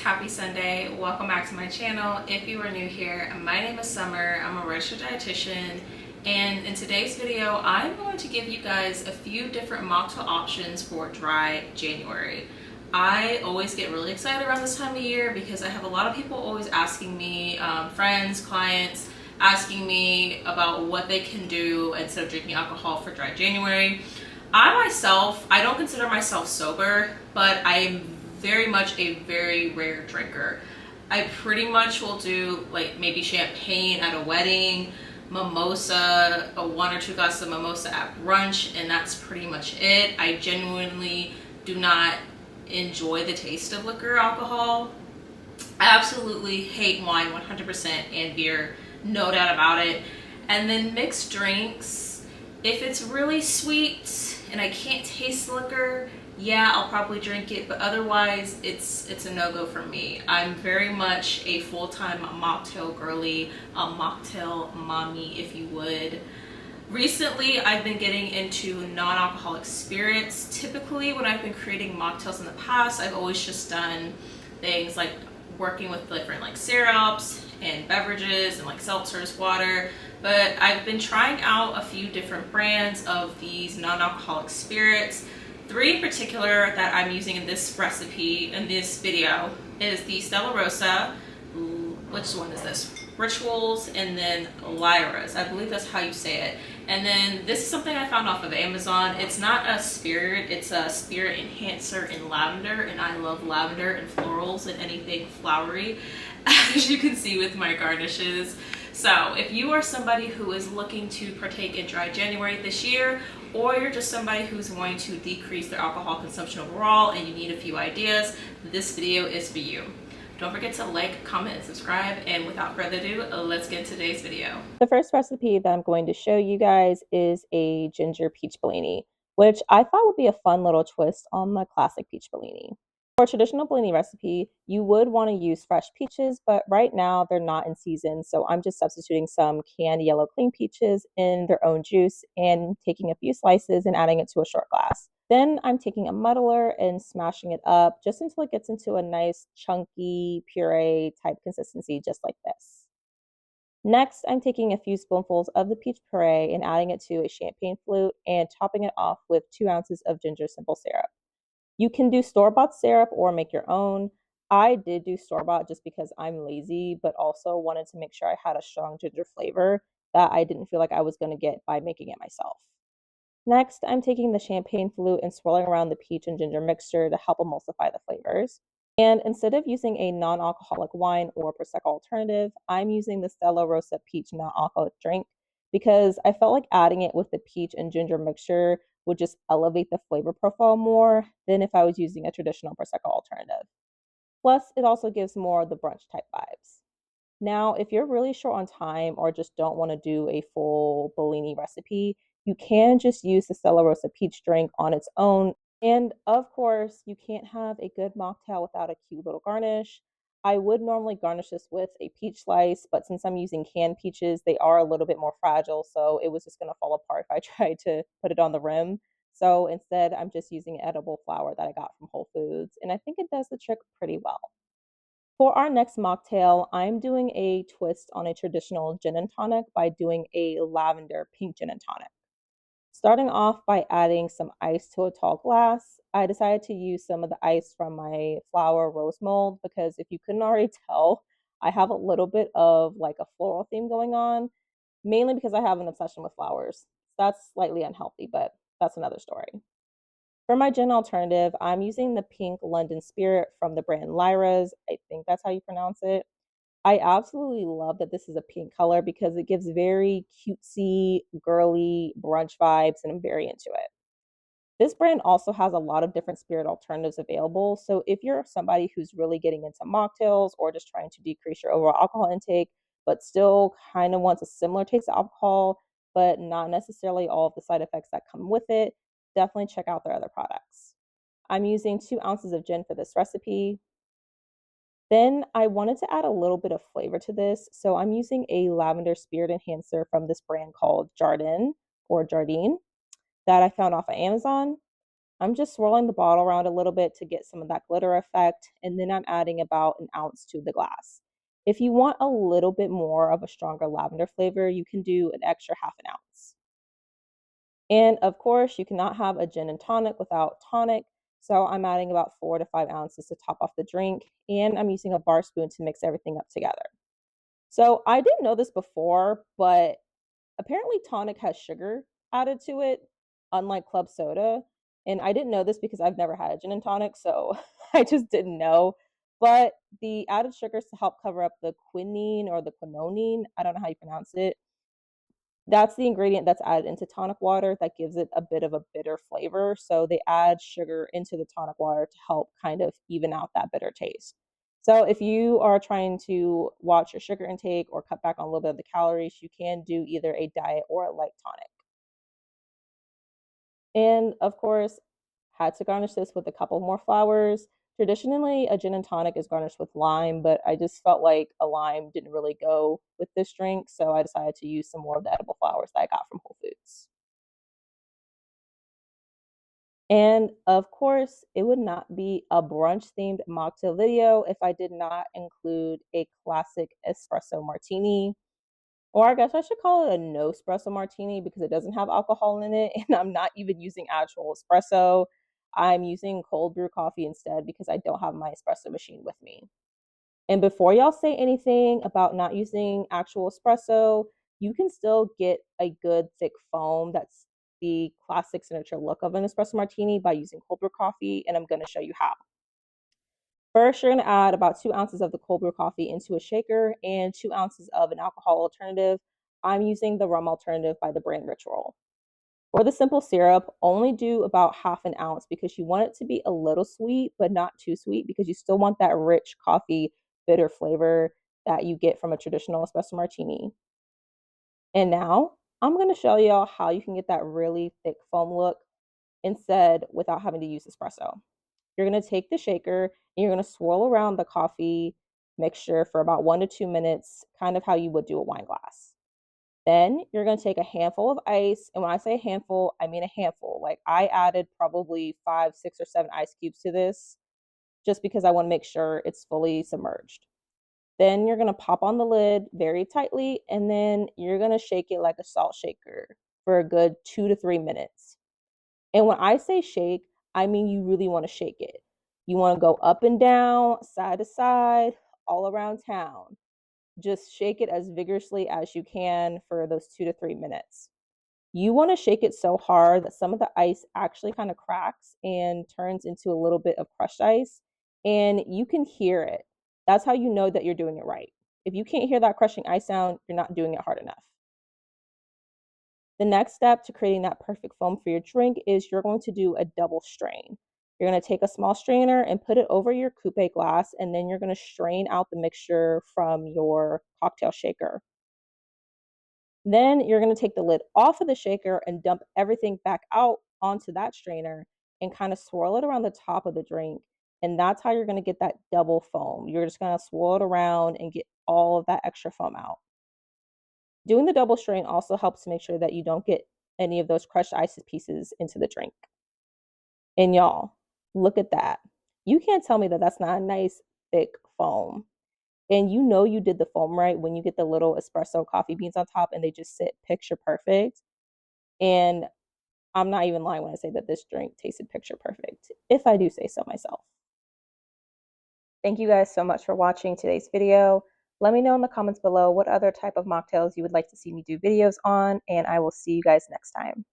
happy Sunday. Welcome back to my channel. If you are new here, my name is Summer. I'm a registered dietitian, and in today's video I'm going to give you guys a few different mocktail options for dry January. I always get really excited around this time of year because I have a lot of people always asking me, friends, clients, asking me about what they can do instead of drinking alcohol for dry January. I myself, I don't consider myself sober, but I am very much a very rare drinker. I pretty much will do like maybe champagne at a wedding, mimosa, one or two glasses of mimosa at brunch, and that's pretty much it. I genuinely do not enjoy the taste of liquor alcohol. I absolutely hate wine 100% and beer, no doubt about it. And then mixed drinks, if it's really sweet and I can't taste liquor, yeah, I'll probably drink it, but otherwise it's a no-go for me. I'm very much a full-time mocktail girly, a mocktail mommy, if you would. Recently, I've been getting into non-alcoholic spirits. Typically, when I've been creating mocktails in the past, I've always just done things like working with different like syrups and beverages and like seltzers, water. But I've been trying out a few different brands of these non-alcoholic spirits. Three in particular that I'm using in this recipe, in this video, is the Stella Rosa, which one is this? Rituals, and then Lyre. I believe that's how you say it. And then this is something I found off of Amazon. It's not a spirit, it's a spirit enhancer in lavender, and I love lavender and florals and anything flowery, as you can see with my garnishes. So if you are somebody who is looking to partake in dry January this year, or you're just somebody who's wanting to decrease their alcohol consumption overall and you need a few ideas, this video is for you. Don't forget to like, comment, and subscribe. And without further ado, let's get into today's video. The first recipe that I'm going to show you guys is a ginger peach Bellini, which I thought would be a fun little twist on the classic peach Bellini. For a traditional Bellini recipe, you would want to use fresh peaches, but right now they're not in season, so I'm just substituting some canned yellow clean peaches in their own juice and taking a few slices and adding it to a short glass. Then I'm taking a muddler and smashing it up just until it gets into a nice chunky puree type consistency, just like this. Next, I'm taking a few spoonfuls of the peach puree and adding it to a champagne flute and topping it off with 2 ounces of ginger simple syrup. You can do store-bought syrup or make your own. I did do store-bought just because I'm lazy, but also wanted to make sure I had a strong ginger flavor that I didn't feel like I was going to get by making it myself. Next, I'm taking the champagne flute and swirling around the peach and ginger mixture to help emulsify the flavors. And instead of using a non-alcoholic wine or Prosecco alternative, I'm using the Stella Rosa peach non-alcoholic drink because I felt like adding it with the peach and ginger mixture would just elevate the flavor profile more than if I was using a traditional Prosecco alternative. Plus, it also gives more of the brunch type vibes. Now, if you're really short on time or just don't want to do a full Bellini recipe, you can just use the Stella Rosa peach drink on its own. And of course, you can't have a good mocktail without a cute little garnish. I would normally garnish this with a peach slice, but since I'm using canned peaches, they are a little bit more fragile, so it was just going to fall apart if I tried to put it on the rim. So instead, I'm just using edible flour that I got from Whole Foods, and I think it does the trick pretty well. For our next mocktail, I'm doing a twist on a traditional gin and tonic by doing a lavender pink gin and tonic. Starting off by adding some ice to a tall glass, I decided to use some of the ice from my flower rose mold because if you couldn't already tell, I have a little bit of like a floral theme going on, mainly because I have an obsession with flowers. That's slightly unhealthy, but that's another story. For my gin alternative, I'm using the pink London Spirit from the brand Lyre's. I think that's how you pronounce it. I absolutely love that this is a pink color because it gives very cutesy, girly brunch vibes, and I'm very into it. This brand also has a lot of different spirit alternatives available. So if you're somebody who's really getting into mocktails or just trying to decrease your overall alcohol intake, but still kind of wants a similar taste of alcohol, but not necessarily all of the side effects that come with it, definitely check out their other products. I'm using 2 ounces of gin for this recipe. Then I wanted to add a little bit of flavor to this, so I'm using a lavender spirit enhancer from this brand called Jardin or Jardin that I found off of Amazon. I'm just swirling the bottle around a little bit to get some of that glitter effect, and then I'm adding about an ounce to the glass. If you want a little bit more of a stronger lavender flavor, you can do an extra half an ounce. And of course, you cannot have a gin and tonic without tonic, so I'm adding about 4 to 5 ounces to top off the drink, and I'm using a bar spoon to mix everything up together. So I didn't know this before, but apparently tonic has sugar added to it, unlike club soda. And I didn't know this because I've never had a gin and tonic, so I just didn't know. But the added sugars to help cover up the quinine or the quinonine, I don't know how you pronounce it. That's the ingredient that's added into tonic water that gives it a bit of a bitter flavor. So they add sugar into the tonic water to help kind of even out that bitter taste. So if you are trying to watch your sugar intake or cut back on a little bit of the calories, you can do either a diet or a light tonic. And of course, had to garnish this with a couple more flowers. Traditionally, a gin and tonic is garnished with lime, but I just felt like a lime didn't really go with this drink, so I decided to use some more of the edible flowers that I got from Whole Foods. And of course, it would not be a brunch themed mocktail video if I did not include a classic espresso martini. Or I guess I should call it a no-spresso Martini because it doesn't have alcohol in it, and I'm not even using actual espresso. I'm using cold brew coffee instead because I don't have my espresso machine with me. And before y'all say anything about not using actual espresso, you can still get a good thick foam that's the classic signature look of an espresso martini by using cold brew coffee, and I'm going to show you how. First, you're going to add about 2 ounces of the cold brew coffee into a shaker and 2 ounces of an alcohol alternative. I'm using the rum alternative by the brand Ritual. For the simple syrup, only do about half an ounce because you want it to be a little sweet, but not too sweet because you still want that rich coffee bitter flavor that you get from a traditional espresso martini. And now I'm going to show y'all how you can get that really thick foam look instead without having to use espresso. You're going to take the shaker and you're going to swirl around the coffee mixture for about 1 to 2 minutes, kind of how you would do a wine glass. Then you're going to take a handful of ice. And when I say a handful, I mean a handful. Like I added probably 5, 6, or 7 ice cubes to this just because I want to make sure it's fully submerged. Then you're going to pop on the lid very tightly and then you're going to shake it like a salt shaker for a good 2 to 3 minutes. And when I say shake, I mean you really want to shake it. You want to go up and down, side to side, all around town. Just shake it as vigorously as you can for those 2 to 3 minutes. You want to shake it so hard that some of the ice actually kind of cracks and turns into a little bit of crushed ice, and you can hear it. That's how you know that you're doing it right. If you can't hear that crushing ice sound, you're not doing it hard enough. The next step to creating that perfect foam for your drink is you're going to do a double strain. You're going to take a small strainer and put it over your coupe glass, and then you're going to strain out the mixture from your cocktail shaker. Then you're going to take the lid off of the shaker and dump everything back out onto that strainer and kind of swirl it around the top of the drink. And that's how you're going to get that double foam. You're just going to swirl it around and get all of that extra foam out. Doing the double strain also helps to make sure that you don't get any of those crushed ice pieces into the drink. And y'all, look at that. You can't tell me that that's not a nice thick foam. And you know you did the foam right when you get the little espresso coffee beans on top and they just sit picture perfect. And I'm not even lying when I say that this drink tasted picture perfect, if I do say so myself. Thank you guys so much for watching today's video. Let me know in the comments below what other type of mocktails you would like to see me do videos on, and I will see you guys next time.